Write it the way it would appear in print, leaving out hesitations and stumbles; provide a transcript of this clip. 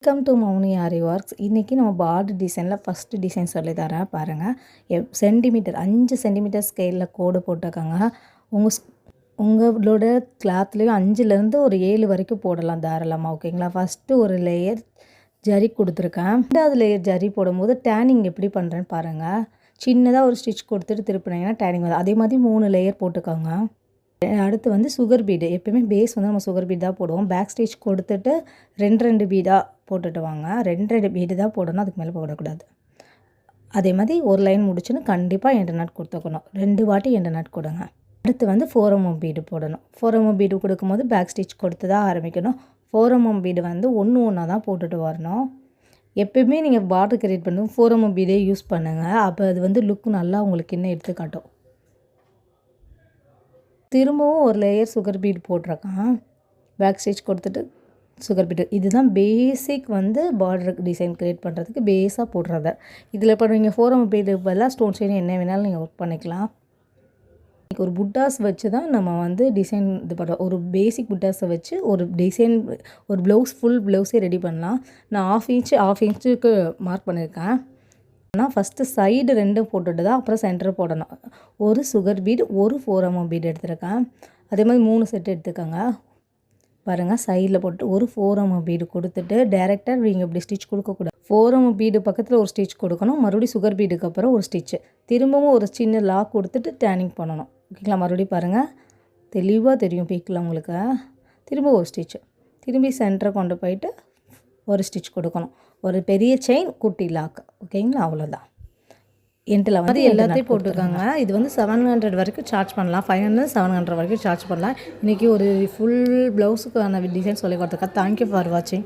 Welcome to Mouni aari works. இன்றைக்கி நம்ம border டிசைனில் ஃபஸ்ட்டு டிசைன் சொல்லி தரேன் பாருங்கள். சென்டிமீட்டர் 5 சென்டிமீட்டர் ஸ்கேலில் கோடு போட்டுக்கோங்க. உங்களோட கிளாத்லேயும் 5லேருந்து ஒரு 7 வரைக்கும் போடலாம் தாராளமாக. ஓகேங்களா? ஃபஸ்ட்டு ஒரு லேயர் ஜரி கொடுத்துருக்கேன். 2வது லேயர் ஜரி போடும்போது டேனிங் எப்படி பண்ணுறேன்னு பாருங்கள். சின்னதாக ஒரு ஸ்டிச் கொடுத்துட்டு திருப்பினீங்கன்னா டேனிங் வரும். அதே மாதிரி 3 லேயர் போட்டுக்கோங்க. அடுத்து வந்து சுகர் பீடு. எப்பயுமே பேஸ் வந்து நம்ம சுகர் பீட் தான் போடுவோம். பேக் ஸ்டிச் கொடுத்துட்டு 2 பீடாக போட்டுட்டு வாங்க. 2 பீடு தான் போடணும், அதுக்கு மேலே போடக்கூடாது. அதே மாதிரி ஒரு லைன் முடிச்சுன்னு கண்டிப்பாக எண்டு நாட் கொடுத்துக்கணும். 2 வாட்டி எண்டு நாட் கொடுங்க. அடுத்து வந்து 4 mm பீடு போடணும். 4 mm பீடு கொடுக்கும்போது பேக் ஸ்டிச் கொடுத்து தான் ஆரம்பிக்கணும். 4 mm பீடு வந்து ஒன்றா தான் போட்டுட்டு வரணும். எப்பயுமே நீங்கள் பார்டர் கிரியேட் பண்ணும் 4 mm பீடே யூஸ் பண்ணுங்கள். அப்போ அது வந்து லுக் நல்லா உங்களுக்கு இன்னும் எடுத்துக்காட்டும். திரும்பவும் ஒரு லேயர் சுகர் பீட் போட்டிருக்கேன். பேக் ஸ்டிச் கொடுத்துட்டு சுகர் பீடு. இதுதான் பேசிக் வந்து பார்டர் டிசைன் க்ரியேட் பண்ணுறதுக்கு பேஸாக போடுறது. இதில் இப்போ நீங்கள் 4 mm பீடு பதிலாக ஸ்டோன் செயின் என்ன வேணாலும் நீங்கள் ஒர்க் பண்ணிக்கலாம். ஒரு புட்டாஸ் வச்சு தான் நம்ம வந்து டிசைன் இது பண்ணுறோம். ஒரு பேசிக் புட்டாஸை வச்சு ஒரு டிசைன் ஒரு ப்ளவுஸ் ஃபுல் ப்ளவுஸே ரெடி பண்ணலாம். நான் ½ இன்ச்சுக்கு மார்க் பண்ணியிருக்கேன். ஆனால் ஃபஸ்ட்டு சைடு 2 போட்டுட்டு தான் அப்புறம் சென்டர் போடணும். ஒரு சுகர் பீடு, ஒரு 4 mm பீடு எடுத்துருக்கேன். அதே மாதிரி 3 செட் எடுத்துக்கோங்க. பாருங்கள், சைடில் போட்டு ஒரு 4 mm பீடு கொடுத்துட்டு டேரெக்டாக நீங்கள் இப்படி ஸ்டிச் கொடுக்கக்கூடாது. 4 mm பீடு பக்கத்தில் ஒரு ஸ்டிச் கொடுக்கணும். மறுபடியும் சுகர் பீடுக்கு அப்புறம் ஒரு ஸ்டிச்சு. திரும்பவும் ஒரு சின்ன லாக் கொடுத்துட்டு டேனிங் பண்ணணும். ஓகேங்களா? மறுபடியும் பாருங்கள், தெளிவாக தெரியும் பீக்கில் உங்களுக்கு. திரும்ப ஒரு ஸ்டிச்சு. திரும்பி சென்டரை கொண்டு போயிட்டு ஒரு ஸ்டிச் கொடுக்கணும். ஒரு பெரிய செயின், குட்டி லாக். ஓகேங்களா? அவ்வளோதான். எண்டில் வந்து எல்லாத்தையும் போட்டுக்கோங்க. இது வந்து 700 வரைக்கும் சார்ஜ் பண்ணலாம். 500 700 வரைக்கும் சார்ஜ் பண்ணலாம். இன்றைக்கி ஒரு ஃபுல் ப்ளவுஸுக்கான டிசைன் சொல்லி கொடுத்துருக்கேன். தேங்க்யூ ஃபார் வாட்சிங்.